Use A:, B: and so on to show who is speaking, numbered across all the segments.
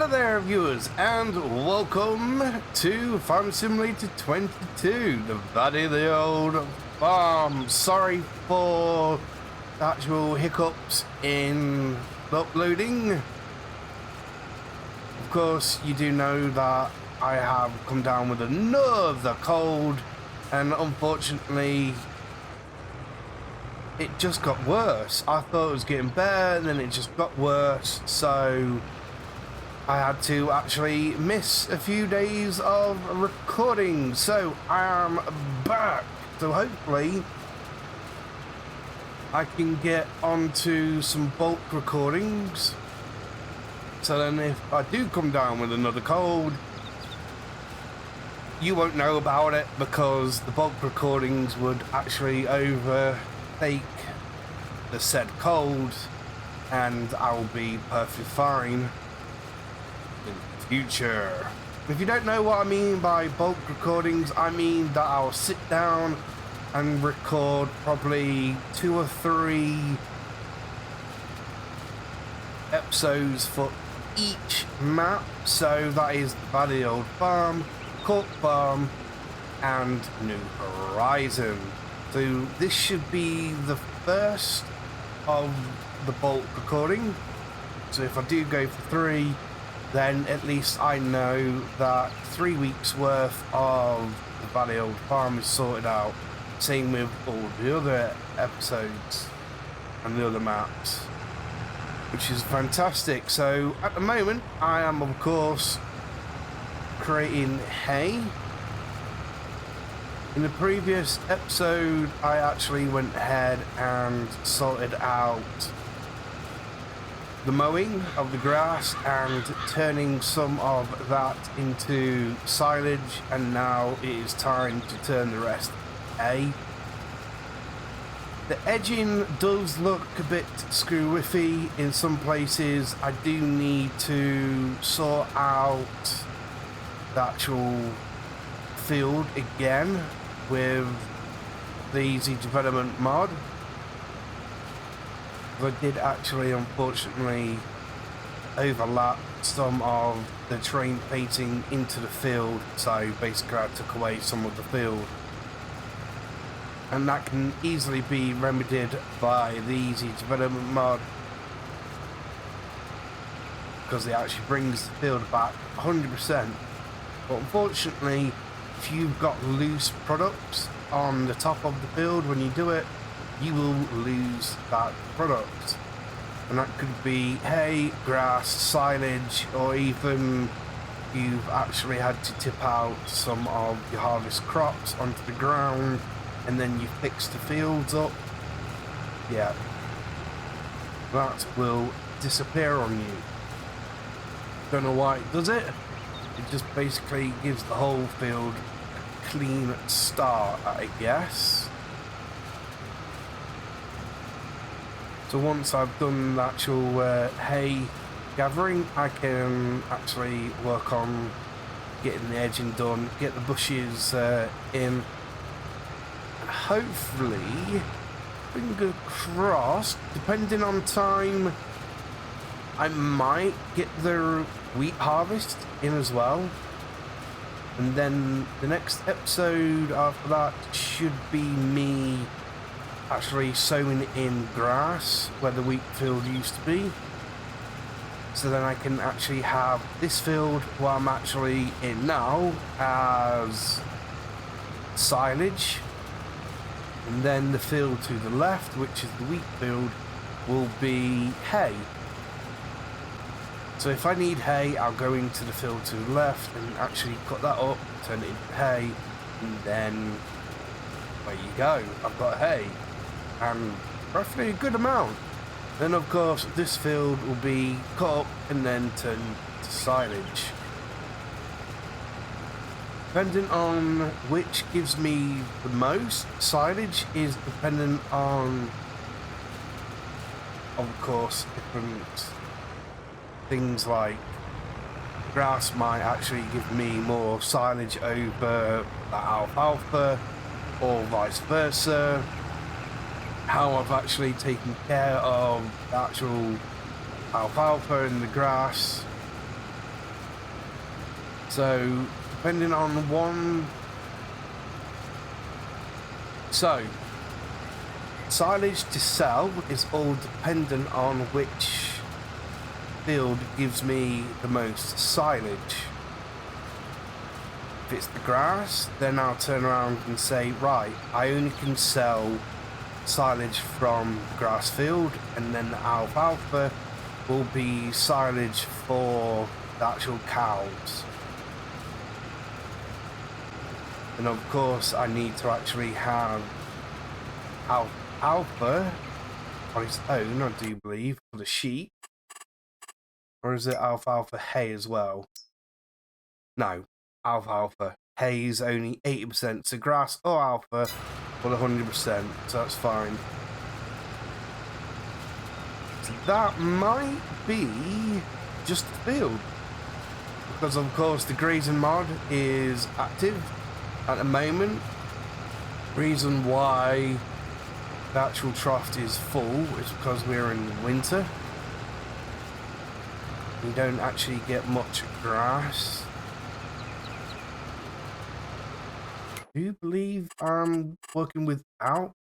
A: there, viewers, and welcome to Farm Simulator 22, the body of the old farm. Sorry for the actual hiccups in uploading. Of course, you do know that I have come down with another cold, and unfortunately, it just got worse. I thought it was getting better, and then it just got worse, so I had to actually miss a few days of recording. So I am back, so hopefully I can get onto some bulk recordings, so then if I do come down with another cold, you won't know about it, because the bulk recordings would actually overtake the said cold, and I will be perfectly fine in the future. If you don't know what I mean by bulk recordings, I mean that I'll sit down and record probably 2 or 3 episodes for each map. So that is the Valley Old Farm, Cork Farm, and New Horizon. So this should be the first of the bulk recording. So if I do go for 3, then at least I know that 3 weeks worth of the Valley Old Farm is sorted out. Same with all the other episodes and the other maps, which is fantastic. So at the moment, I am of course creating hay. In the previous episode, I actually went ahead and sorted out the mowing of the grass and turning some of that into silage, and now it is time to turn the rest hay. The edging does look a bit screwy in some places. I do need to sort out the actual field again with the Easy Development mod. I did actually unfortunately overlap some of the terrain painting into the field, so basically I took away some of the field, and that can easily be remedied by the Easy Development mod, because it actually brings the field back 100%. But unfortunately, if you've got loose products on the top of the field when you do it, you will lose that product. And that could be hay, grass, silage, or even you've actually had to tip out some of your harvest crops onto the ground, and then you fix the fields up. Yeah, that will disappear on you. Don't know why it does it. It just basically gives the whole field a clean start, I guess. So once I've done the actual hay gathering, I can actually work on getting the edging done, get the bushes in. Hopefully, fingers crossed, depending on time, I might get the wheat harvest in as well. And then the next episode after that should be me actually sowing in grass where the wheat field used to be. So then I can actually have this field where I'm actually in now as silage. And then the field to the left, which is the wheat field, will be hay. So if I need hay, I'll go into the field to the left and actually cut that up, turn it into hay, and then there you go, I've got hay, and roughly a good amount. Then of course this field will be cut up and then turned to silage. Depending on which gives me the most silage is dependent on, of course, different things. Like grass might actually give me more silage over the alfalfa, or vice versa. How I've actually taken care of the actual alfalfa and the grass So depending on silage to sell is all dependent on which field gives me the most silage. If it's the grass, then I'll turn around and say, right, I only can sell silage from the grass field, and then the alfalfa will be silage for the actual cows. And of course I need to actually have alfalfa on its own, I do believe, for the sheep. Or is it alfalfa hay as well? No, alfalfa. Hay is only 80%, so grass or alpha for 100%, so that's fine. So that might be just the field. Because of course the grazing mod is active at the moment. Reason why the actual trough is full is because we're in winter. You don't actually get much grass. Do you believe I'm working without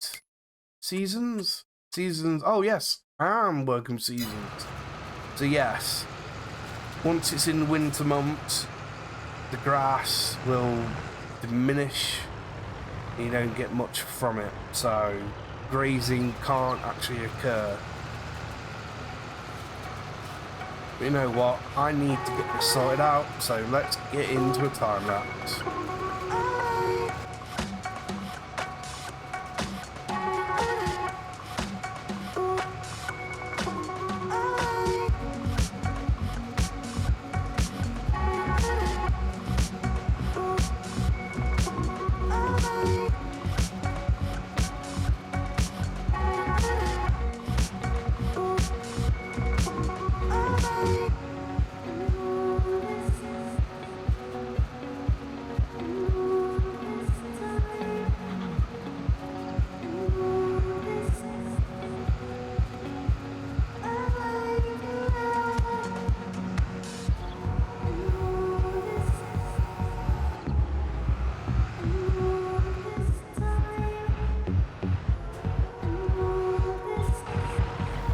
A: seasons? Oh yes, I'm working seasons. So yes, once it's in the winter months, the grass will diminish. You don't get much from it, so grazing can't actually occur. But you know what? I need to get this sorted out, so let's get into a time lapse.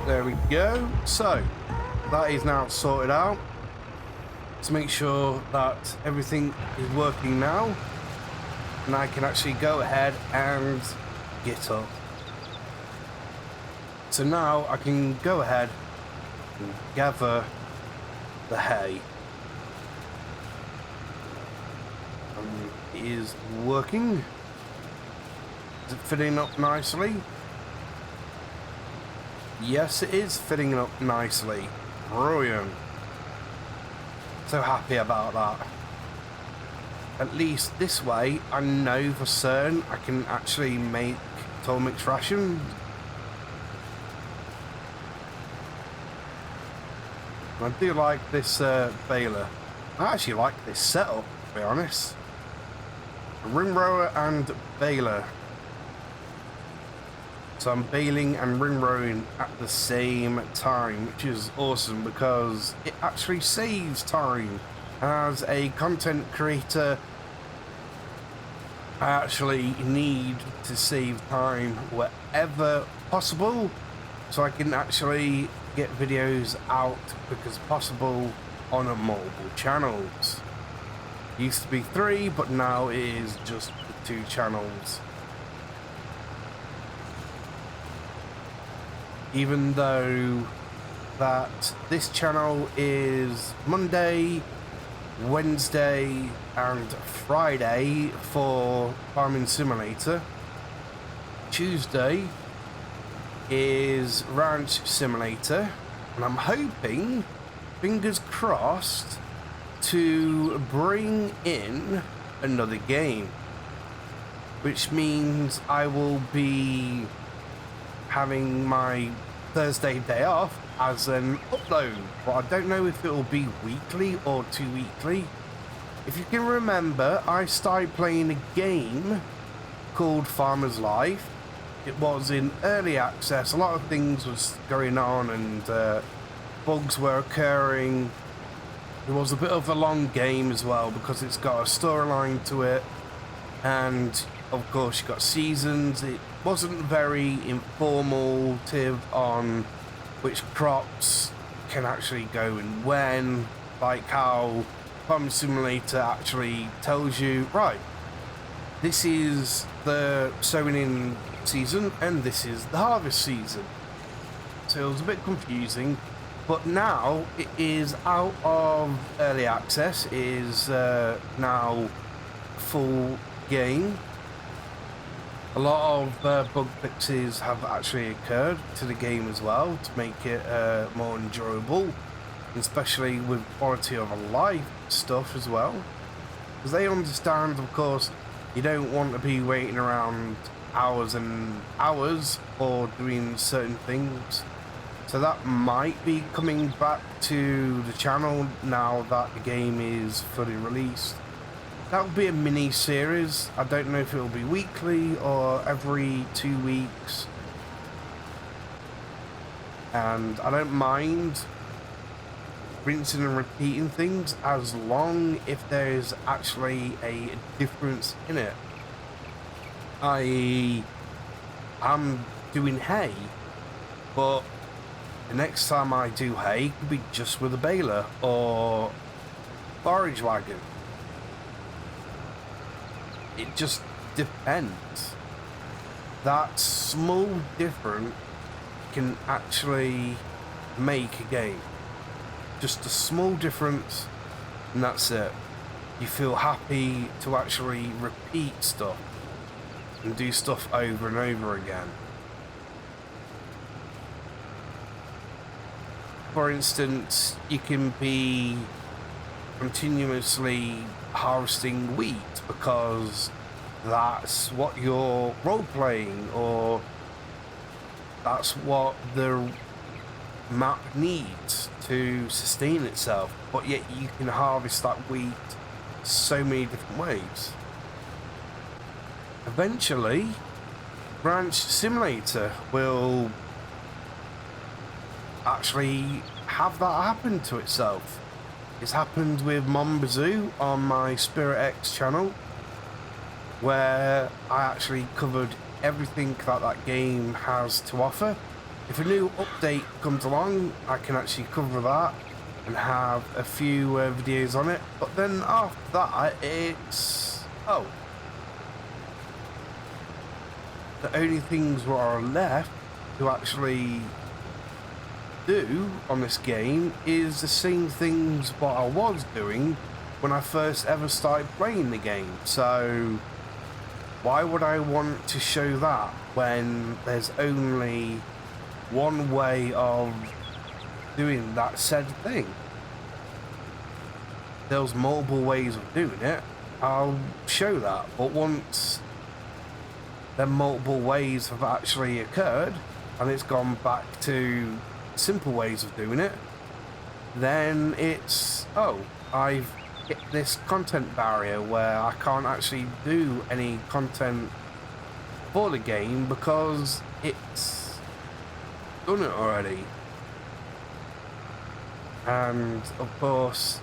A: There we go. So that is now sorted out. Let's make sure that everything is working now, and I can actually go ahead and get up. So now I can go ahead and gather the hay. It is working. Is it fitting up nicely? Yes, it is fitting up nicely. Brilliant. So happy about that. At least this way, I know for certain I can actually make toll mix ration. I do like this baler. I actually like this setup, to be honest. A ring rower and baler. So I'm baling and ring rowing at the same time, which is awesome because it actually saves time. As a content creator, I actually need to save time wherever possible so I can actually get videos out because possible on multiple channels. Used to be 3, but now it is just the 2 channels. Even though that this channel is Monday, Wednesday and Friday for Farming Simulator, Tuesday is Ranch Simulator, and I'm hoping, fingers crossed, to bring in another game, which means I will be having my Thursday day off as an upload, but I don't know if it will be weekly or 2 weekly. If you can remember, I started playing a game called Farmer's Life. It was in early access. A lot of things was going on and bugs were occurring, It was a bit of a long game as well because it's got a storyline to it, and of course you got seasons. It wasn't very informative on which crops can actually go and when, like how Farm Simulator actually tells you, right, this is the sowing in season and this is the harvest season. So it was a bit confusing, but now it is out of early access. It is now full game. A lot of bug fixes have actually occurred to the game as well to make it more enjoyable, especially with quality of life stuff as well. Because they understand, of course, you don't want to be waiting around hours and hours for doing certain things. So that might be coming back to the channel now that the game is fully released. That will be a mini series. I don't know if it will be weekly or every 2 weeks. And I don't mind rinsing and repeating things as long if there's actually a difference in it. I'm doing hay, but the next time I do hay could be just with a baler or forage wagon. It just depends. That small difference can actually make a game. Just a small difference, and that's it. You feel happy to actually repeat stuff and do stuff over and over again. For instance, you can be continuously harvesting wheat because that's what you're role-playing, or that's what the map needs to sustain itself, but yet you can harvest that wheat so many different ways. Eventually, Branch Simulator will actually have that happen to itself. It's happened with Mombazoo on my Spirit X channel, where I actually covered everything that that game has to offer. If a new update comes along, I can actually cover that and have a few videos on it. But then after that, it's... oh. The only things that are left to actually do on this game is the same things what I was doing when I first ever started playing the game. So why would I want to show that when there's only one way of doing that said thing? There's multiple ways of doing it. I'll show that, but once the multiple ways have actually occurred and it's gone back to simple ways of doing it, then it's, oh, I've hit this content barrier where I can't actually do any content for the game because it's done it already. And of course,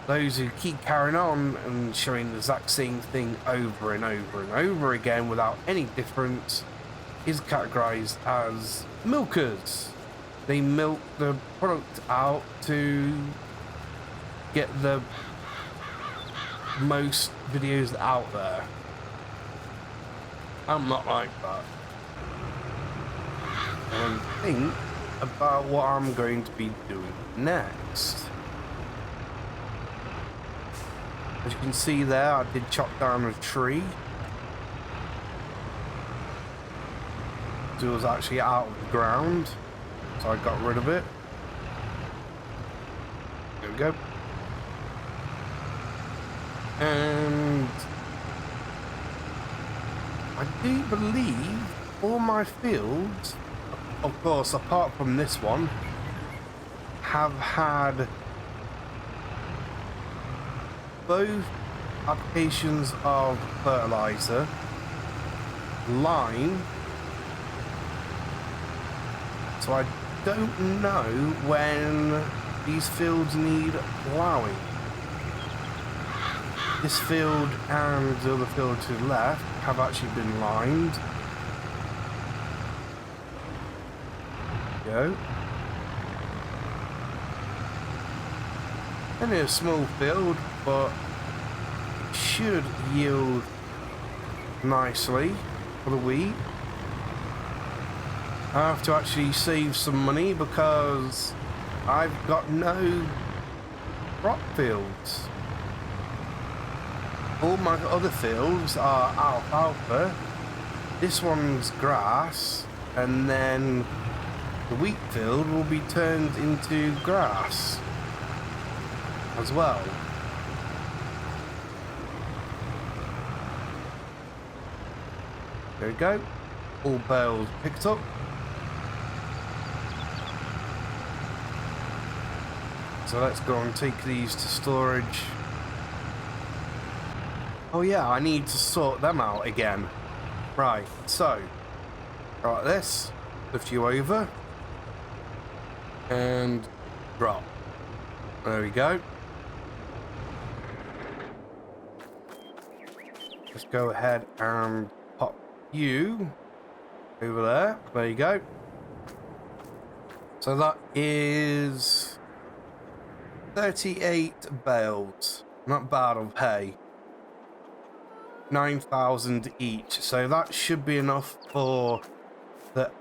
A: those who keep carrying on and showing the exact same thing over and over and over again without any difference is categorized as milkers. They milk the product out to get the most videos out there. I'm not like that. And think about what I'm going to be doing next. As you can see there, I did chop down a tree. It was actually out of the ground, so I got rid of it. There we go. And I do believe all my fields, of course apart from this one, have had both applications of fertilizer, lime, so I don't know when these fields need ploughing. This field and the other field to the left have actually been lined. Go. Only a small field, but should yield nicely for the wheat. I have to actually save some money because I've got no crop fields. All my other fields are alfalfa. This one's grass, and then the wheat field will be turned into grass as well. There we go. All bales picked up. So let's go and take these to storage. Oh yeah, I need to sort them out again. Right, so like this, lift you over and drop. There we go. Let's go ahead and pop you over there. There you go. So that is 38 bales. Not bad of hay. 9,000 each. So that should be enough for the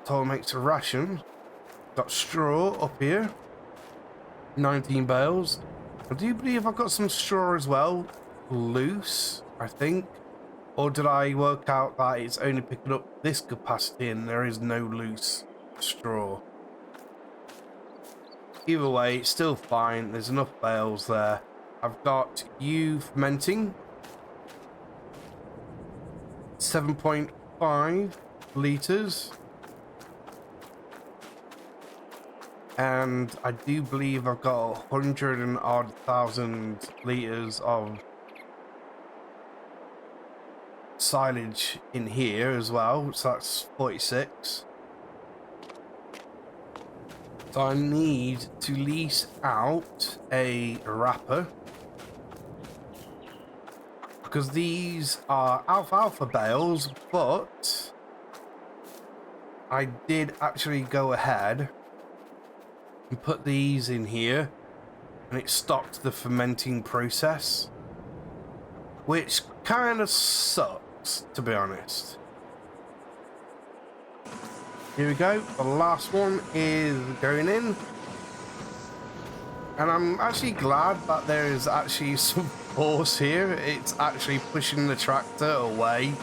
A: total makes a ration. Got straw up here. 19 bales. I do believe I've got some straw as well. Loose, I think. Or did I work out that it's only picking up this capacity and there is no loose straw? Either way, it's still fine. There's enough bales there. I've got you fermenting. 7.5 litres. And I do believe I've got 100 and odd thousand litres of silage in here as well, so that's 46. So I need to lease out a wrapper because these are alfalfa bales, but I did actually go ahead and put these in here and it stopped the fermenting process, which kind of sucks, to be honest. Here we go, the last one is going in. And I'm actually glad that there is actually some force here. It's actually pushing the tractor away.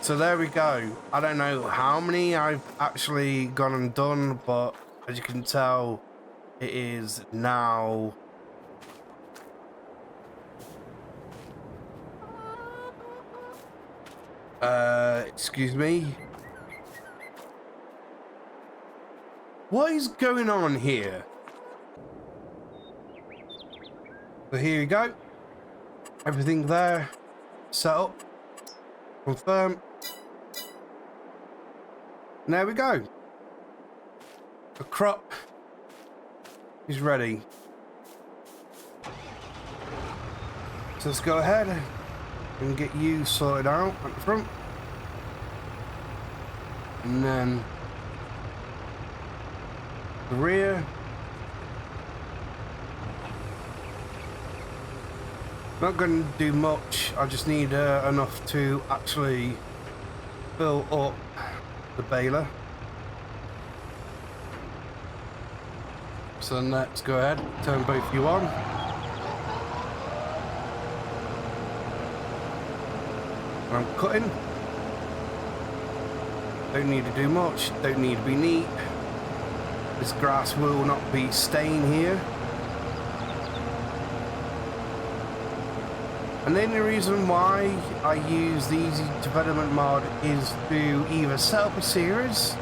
A: So there we go. I don't know how many I've actually gone and done, but as you can tell, it is now excuse me. What is going on here? So here you go. Everything there. Set up. Confirm. And there we go. The crop is ready. So let's go ahead and get you sorted out at the front. And then the rear. Not going to do much. I just need enough to actually fill up the baler. So let's go ahead, turn both of you on. And I'm cutting. Don't need to do much, don't need to be neat. This grass will not be staying here. And the only reason why I use the easy development mod is to either set up a series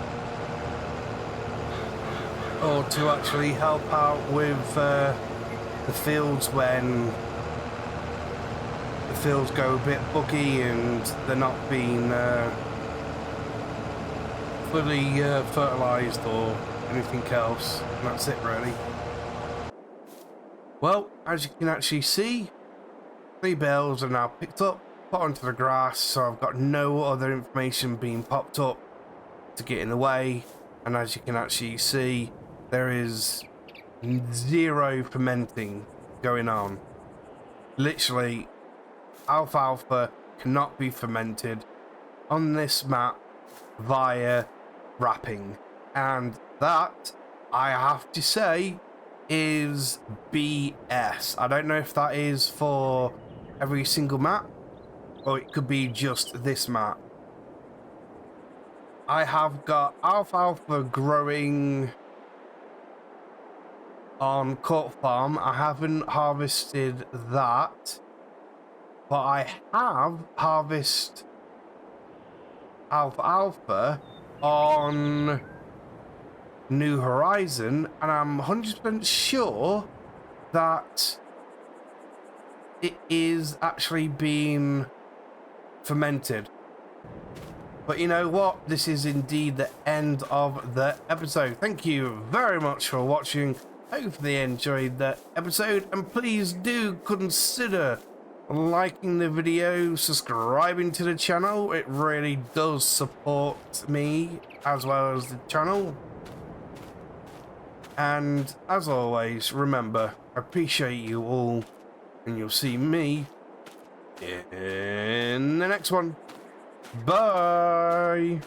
A: or to actually help out with the fields when the fields go a bit buggy and they're not being fully fertilized or anything else. And that's it, really. Well, as you can actually see, 3 bales are now picked up, put onto the grass, so I've got no other information being popped up to get in the way. And as you can actually see, there is 0 fermenting going on. Literally, alfalfa cannot be fermented on this map via wrapping, and that, I have to say, is BS. I don't know if that is for every single map, or it could be just this map. I have got alfalfa growing on Court Farm. I haven't harvested that, but I have harvested alfalfa on New Horizon, and I'm 100% sure that it is actually being fermented. But you know what? This is indeed the end of the episode. Thank you very much for watching. Hopefully you enjoyed the episode, and please do consider liking the video, subscribing to the channel. It really does support me as well as the channel. And as always, remember, I appreciate you all, and you'll see me in the next one. Bye.